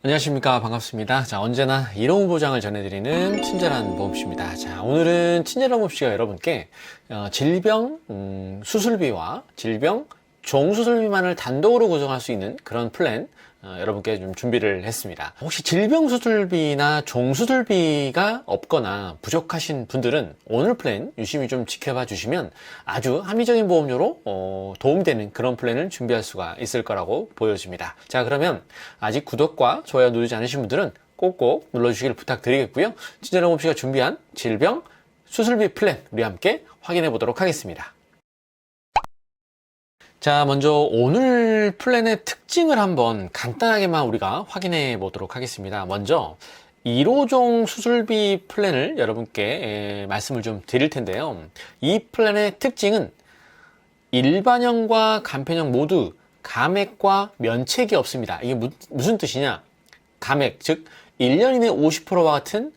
안녕하십니까. 반갑습니다. 자, 언제나 이로운 보장을 전해드리는 친절한 보험씨입니다. 자, 오늘은 친절한 보험씨가 여러분께 질병 수술비와 질병 종수술비만을 단독으로 구성할 수 있는 그런 플랜 여러분께 좀 준비를 했습니다. 혹시 질병 수술비나 종수술비가 없거나 부족하신 분들은 오늘 플랜 유심히 좀 지켜봐 주시면 아주 합리적인 보험료로 도움되는 그런 플랜을 준비할 수가 있을 거라고 보여집니다. 자, 그러면 아직 구독과 좋아요 누르지 않으신 분들은 꼭꼭 눌러주시길 부탁드리겠고요. 친절한 보험씨가 준비한 질병 수술비 플랜 우리 함께 확인해 보도록 하겠습니다. 자, 먼저 오늘 플랜의 특징을 한번 간단하게만 우리가 확인해 보도록 하겠습니다. 먼저 1호종 수술비 플랜을 여러분께 말씀을 좀 드릴 텐데요. 이 플랜의 특징은 일반형과 간편형 모두 감액과 면책이 없습니다. 이게 무슨 뜻이냐? 감액, 즉 1년 이내 50%와 같은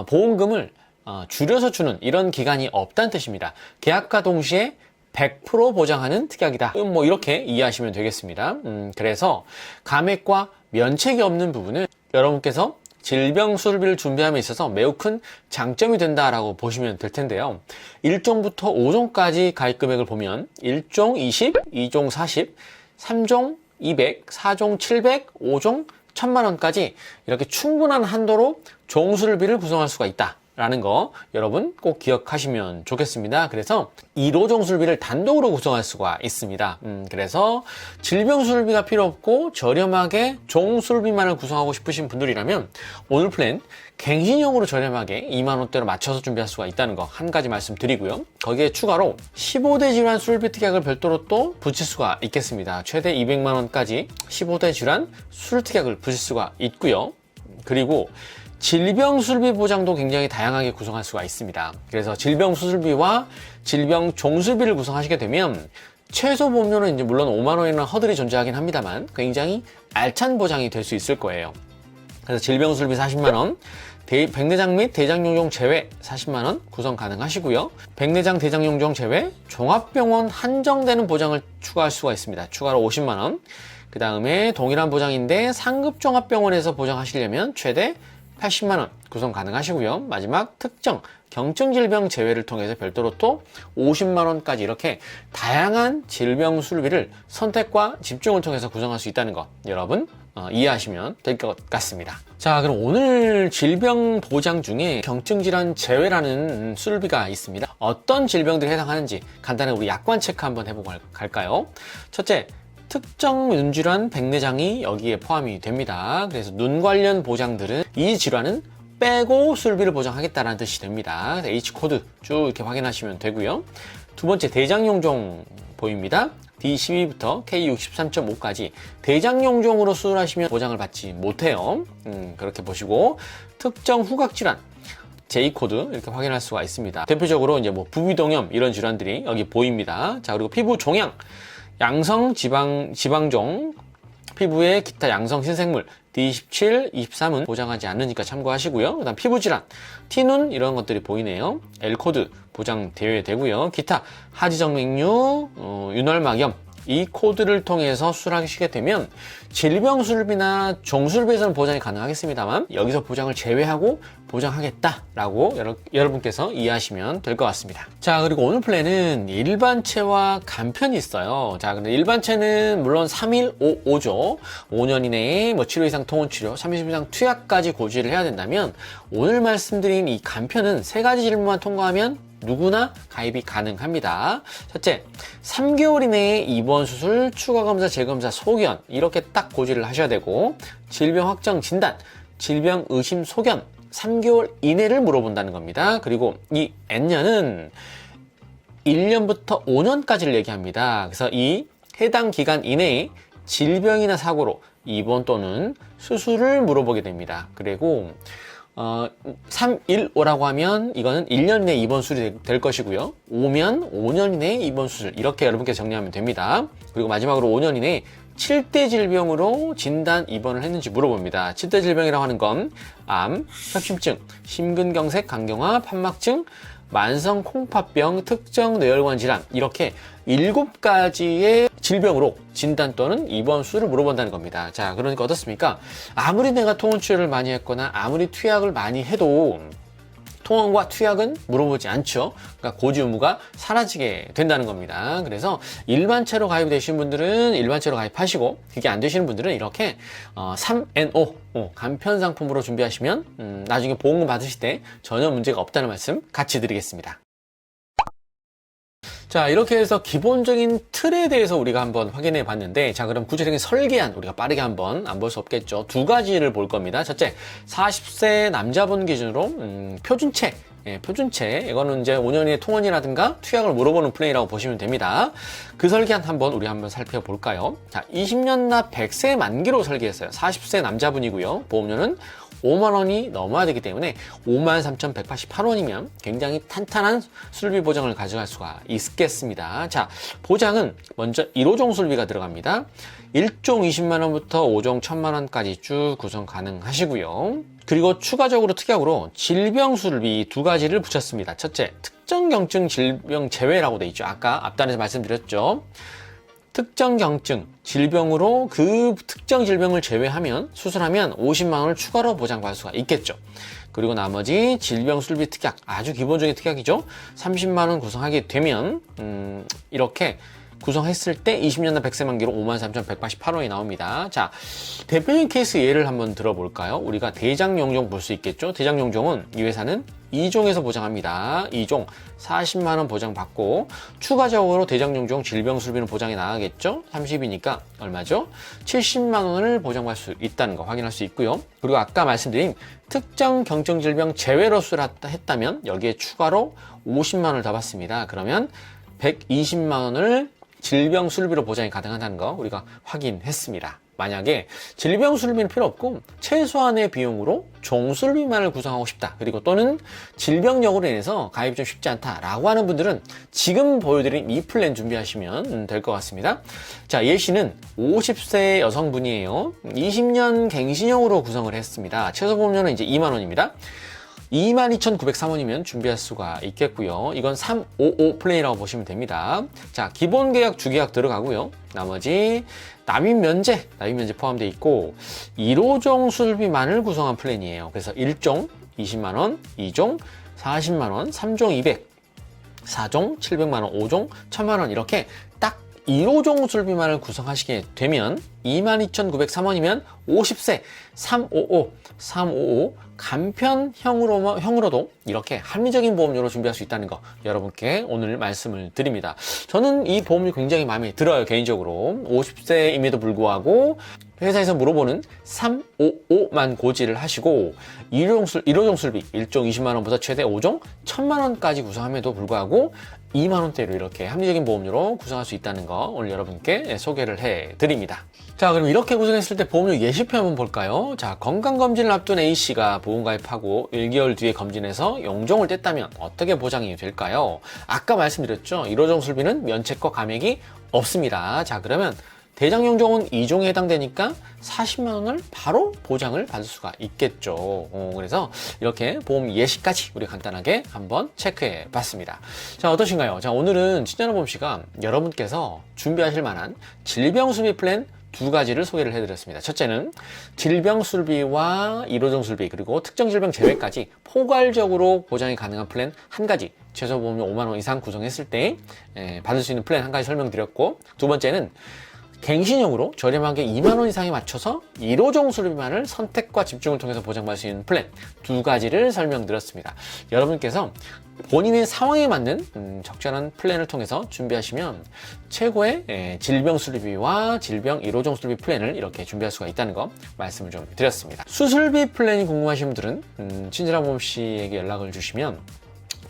보험금을 줄여서 주는 이런 기간이 없다는 뜻입니다. 계약과 동시에 100% 보장하는 특약이다. 뭐 이렇게 이해하시면 되겠습니다. 그래서 감액과 면책이 없는 부분은 여러분께서 질병 수술비를 준비함에 있어서 매우 큰 장점이 된다라고 보시면 될 텐데요. 1종부터 5종까지 가입 금액을 보면 1종 20, 2종 40, 3종 200, 4종 700, 5종 1000만 원까지 이렇게 충분한 한도로 종수술비를 구성할 수가 있다. 라는 거 여러분 꼭 기억하시면 좋겠습니다. 그래서 1호종 수술비를 단독으로 구성할 수가 있습니다. 그래서 질병 수술비가 필요 없고 저렴하게 종 수술비만을 구성하고 싶으신 분들이라면 오늘 플랜 갱신형으로 저렴하게 2만원대로 맞춰서 준비할 수가 있다는 거 한 가지 말씀드리고요. 거기에 추가로 15대 질환 수술비 특약을 별도로 또 붙일 수가 있겠습니다. 최대 200만원까지 15대 질환 수술 특약을 붙일 수가 있고요. 그리고 질병 수술비 보장도 굉장히 다양하게 구성할 수가 있습니다. 그래서 질병 수술비와 질병 종수술비를 구성하시게 되면 최소 보험료는 이제 물론 5만 원이라는 허들이 존재하긴 합니다만 굉장히 알찬 보장이 될 수 있을 거예요. 그래서 질병 수술비 40만 원, 백내장 및 대장용종 제외 40만 원 구성 가능하시고요. 백내장 대장용종 제외 종합병원 한정되는 보장을 추가할 수가 있습니다. 추가로 50만 원. 그 다음에 동일한 보장인데 상급 종합병원에서 보장하시려면 최대 80만원 구성 가능하시고요. 마지막 특정 경증 질병 제외를 통해서 별도로 또 50만원까지 이렇게 다양한 질병 수술비를 선택과 집중을 통해서 구성할 수 있다는 거 여러분 이해하시면 될 것 같습니다. 자, 그럼 오늘 질병 보장 중에 경증 질환 제외라는 수술비가 있습니다. 어떤 질병들이 해당하는지 간단하게 우리 약관 체크 한번 해보고 갈까요? 첫째, 특정 눈질환 백내장이 여기에 포함이 됩니다. 그래서 눈 관련 보장들은 이 질환은 빼고 수술비를 보장하겠다는 뜻이 됩니다. 그래서 H코드 쭉 이렇게 확인하시면 되고요. 두 번째, 대장용종 보입니다. D12부터 K63.5까지 대장용종으로 수술하시면 보장을 받지 못해요. 그렇게 보시고 특정 후각질환 J코드 이렇게 확인할 수가 있습니다. 대표적으로 이제 뭐 부비동염 이런 질환들이 여기 보입니다. 자, 그리고 피부 종양 양성 지방종, 피부의 기타 양성 신생물 D27, 23은 보장하지 않으니까 참고하시고요. 그 다음 피부질환, 티눈 이런 것들이 보이네요. L코드 보장되어야 되고요. 기타 하지정맥류, 윤활막염 이 코드를 통해서 수술하시게 되면 질병 수술비나 종수술비에서는 보장이 가능하겠습니다만 여기서 보장을 제외하고 보장하겠다라고 여러분께서 이해하시면 될 것 같습니다. 자, 그리고 오늘 플랜은 일반체와 간편이 있어요. 자, 근데 일반체는 물론 3155죠. 5년 이내에 뭐 7회 이상 통원치료, 30일 이상 투약까지 고지를 해야 된다면 오늘 말씀드린 이 간편은 세 가지 질문만 통과하면 누구나 가입이 가능합니다. 첫째, 3개월 이내에 입원 수술, 추가검사, 재검사, 소견 이렇게 딱 고지를 하셔야 되고 질병 확정 진단, 질병 의심 소견 3개월 이내를 물어본다는 겁니다. 그리고 이 N년은 1년부터 5년까지를 얘기합니다. 그래서 이 해당 기간 이내에 질병이나 사고로 입원 또는 수술을 물어보게 됩니다. 그리고 315라고 하면 이거는 1년 이내 입원 수술이 될 것이고요. 5면 5년 이내 입원 수술 이렇게 여러분께서 정리하면 됩니다. 그리고 마지막으로 5년 이내에 7대 질병으로 진단 입원을 했는지 물어봅니다. 7대 질병이라고 하는 건 암, 협심증, 심근경색, 간경화, 판막증, 만성 콩팥병, 특정 뇌혈관 질환 이렇게 7가지의 질병으로 진단 또는 입원 수를 물어본다는 겁니다. 자, 그러니까 어떻습니까? 아무리 내가 통원 치료를 많이 했거나 아무리 투약을 많이 해도 통원과 투약은 물어보지 않죠. 그러니까 고지 의무가 사라지게 된다는 겁니다. 그래서 일반체로 가입이 되신 분들은 일반체로 가입하시고, 그게 안 되시는 분들은 이렇게 3NO 간편 상품으로 준비하시면 나중에 보험금 받으실 때 전혀 문제가 없다는 말씀 같이 드리겠습니다. 자, 이렇게 해서 기본적인 틀에 대해서 우리가 한번 확인해 봤는데, 자, 그럼 구체적인 설계안 우리가 빠르게 한번 안 볼 수 없겠죠. 2가지를 볼 겁니다. 첫째, 40세 남자분 기준으로 표준체, 표준체, 이거는 이제 5년의 통원이라든가 투약을 물어보는 플랜이라고 보시면 됩니다. 그 설계안 우리 한번 살펴볼까요? 자, 20년 납 100세 만기로 설계했어요. 40세 남자분이고요. 보험료는 5만 원이 넘어야 되기 때문에 53,188원이면 굉장히 탄탄한 술비 보장을 가져갈 수가 있겠습니다. 자, 보장은 먼저 1호종 술비가 들어갑니다. 1종 20만 원부터 5종 1000만 원까지 쭉 구성 가능하시고요. 그리고 추가적으로 특약으로 질병 술비 2가지를 붙였습니다. 첫째, 특정 경증 질병 제외라고 돼 있죠. 아까 앞단에서 말씀드렸죠. 특정 경증, 질병으로 그 특정 질병을 제외하면 수술하면 50만 원을 추가로 보장받을 수가 있겠죠. 그리고 나머지 질병 술비 특약, 아주 기본적인 특약이죠. 30만 원 구성하게 되면 이렇게 구성했을 때 20년 납 100세 만기로 53,188원이 나옵니다. 자, 대표적인 케이스 예를 한번 들어볼까요? 우리가 대장용종 볼 수 있겠죠? 대장용종은 이 회사는 2종에서 보장합니다. 2종 40만 원 보장받고 추가적으로 대장용종 질병술비는 보장이 나가겠죠? 30이니까 얼마죠? 70만 원을 보장받을 수 있다는 거 확인할 수 있고요. 그리고 아까 말씀드린 특정 경증 질병 제외로 수술했다면 여기에 추가로 50만 원을 더 받습니다. 그러면 120만 원을 질병 술비로 보장이 가능하다는 거 우리가 확인했습니다. 만약에 질병 술비는 필요 없고 최소한의 비용으로 종술비만을 구성하고 싶다, 그리고 또는 질병력으로 인해서 가입이 좀 쉽지 않다라고 하는 분들은 지금 보여드린 이 플랜 준비하시면 될 것 같습니다. 자, 예시는 50세 여성분이에요. 20년 갱신형으로 구성을 했습니다. 최소 보험료는 이제 2만 원입니다. 22,903원이면 준비할 수가 있겠고요. 이건 355 플랜이라고 보시면 됩니다. 자, 기본 계약, 주계약 들어가고요. 나머지 납입 면제 포함되어 있고 1호종 술비만을 구성한 플랜이에요. 그래서 1종 20만원, 2종 40만원, 3종 200, 4종 700만원, 5종 1000만원 이렇게 딱 1호종 술비만을 구성하시게 되면 22,903원이면 50세 355 간편형으로도 이렇게 합리적인 보험료로 준비할 수 있다는 거 여러분께 오늘 말씀을 드립니다. 저는 이 보험이 굉장히 마음에 들어요. 개인적으로 50세임에도 불구하고 회사에서 물어보는 355만 고지를 하시고 1호종 술비 1종 20만원부터 최대 5종 1000만원까지 구성함에도 불구하고 2만원대로 이렇게 합리적인 보험료로 구성할 수 있다는 거 오늘 여러분께 소개를 해드립니다. 자, 그럼 이렇게 구성했을 때 보험료 예시표 한번 볼까요? 자, 건강검진을 앞둔 A씨가 보험가입하고 1개월 뒤에 검진해서 용종을 뗐다면 어떻게 보장이 될까요? 아까 말씀드렸죠. 1호종 술비는 면책과 감액이 없습니다. 자, 그러면 대장용종은 2종에 해당되니까 40만 원을 바로 보장을 받을 수가 있겠죠. 그래서 이렇게 보험 예시까지 우리 간단하게 한번 체크해 봤습니다. 자, 어떠신가요? 자, 오늘은 친절한 씨가 여러분께서 준비하실 만한 질병 술비 플랜 2가지를 소개를 해드렸습니다. 첫째는 질병 술비와 1호종 술비 그리고 특정 질병 제외까지 포괄적으로 보장이 가능한 플랜 1가지, 최소 보험료 5만 원 이상 구성했을 때 받을 수 있는 플랜 1가지 설명드렸고, 두 번째는 갱신형으로 저렴하게 2만 원 이상에 맞춰서 1호종 술비만을 선택과 집중을 통해서 보장받을 수 있는 플랜 2가지를 설명드렸습니다. 여러분께서 본인의 상황에 맞는 적절한 플랜을 통해서 준비하시면 최고의 질병 술비와 질병 1호종 술비 플랜을 이렇게 준비할 수가 있다는 거 말씀을 좀 드렸습니다. 수술비 플랜이 궁금하신 분들은 친절한 보험 씨에게 연락을 주시면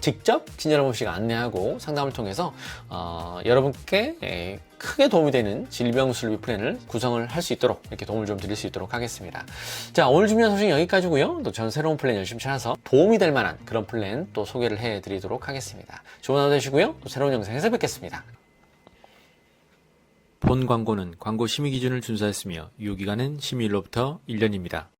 직접 친절한 보험 씨가 안내하고 상담을 통해서 여러분께 크게 도움이 되는 질병 술비 플랜을 구성을 할 수 있도록 이렇게 도움을 좀 드릴 수 있도록 하겠습니다. 자, 오늘 준비한 소식 여기까지고요. 또 전 새로운 플랜 열심히 찾아서 도움이 될 만한 그런 플랜 또 소개를 해드리도록 하겠습니다. 좋은 하루 되시고요. 또 새로운 영상에서 뵙겠습니다. 본 광고는 광고 심의 기준을 준수하였으며 유효기간은 심의일로부터 1년입니다.